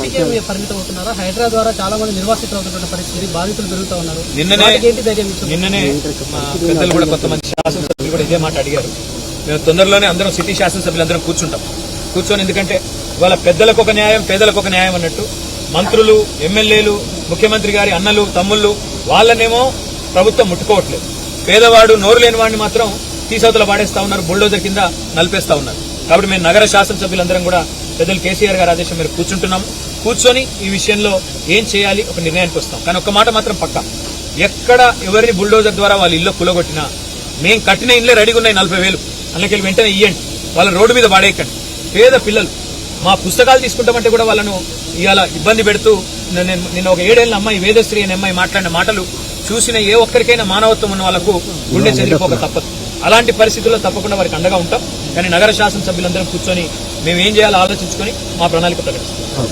సిటీకే పరిమితం అవుతున్నారా? హైదరాబాద్ ద్వారా చాలా మంది నిర్వాసితులు అవుతున్న పరిస్థితి, బాధితులు పెరుగుతూ ఉన్నారు. నిన్ననే మా పెద్దలు కూడా కొంతమంది శాసనసభ్యులు కూడా ఇదే మాట అడిగారు. మేము తొందరలోనే అందరం సిటీ శాసనసభ్యులందరం కూర్చొని ఎందుకంటే ఇవాళ పెద్దలకు ఒక న్యాయం, పేదలకు ఒక న్యాయం అన్నట్టు మంత్రులు, ఎమ్మెల్యేలు, ముఖ్యమంత్రి గారి అన్నలు, తమ్ముళ్ళు వాళ్ళనేమో ప్రభుత్వం ముట్టుకోవట్లేదు. పేదవాడు, నోరు లేని వాడిని మాత్రం తీసవతల పాడేస్తా ఉన్నారు, బుల్డోజర్ కింద నలిపేస్తా ఉన్నారు. కాబట్టి మేము నగర శాసనసభ్యులందరం కూడా పెద్దలు కేసీఆర్ గారి ఆదేశం మీరు కూర్చొని ఈ విషయంలో ఏం చేయాలి ఒక నిర్ణయానికి వస్తాం. కానీ ఒక్క మాట మాత్రం పక్కా, ఎక్కడ ఎవరిని బుల్డోజర్ ద్వారా వాళ్ళ ఇల్లు కూలగొట్టినా మేము కట్టిన ఇల్లే రెడీగా ఉన్నాయి 40,000 అందులోకి వెంటనే ఇయ్యండి, వాళ్ళ రోడ్డు మీద పడేయకండి. పేద పిల్లలు మా పుస్తకాలు తీసుకుంటామంటే కూడా వాళ్ళను ఇవాళ ఇబ్బంది పెడుతూ నేను ఒక 7 ఏళ్ల అమ్మాయి, వేదశ్రీ అనే అమ్మాయి మాట్లాడిన మాటలు చూసిన ఏ ఒక్కరికైనా మానవత్వం ఉన్న వాళ్లకు గుండె చెదిరిపోక తప్పదు. అలాంటి పరిస్థితుల్లో తప్పకుండా వారికి అండగా ఉంటాం. కానీ నగర శాసనసభ్యులందరం కూర్చొని మేము ఏం చేయాలో ఆలోచించుకొని మా ప్రణాళిక ప్రకటిస్తాం.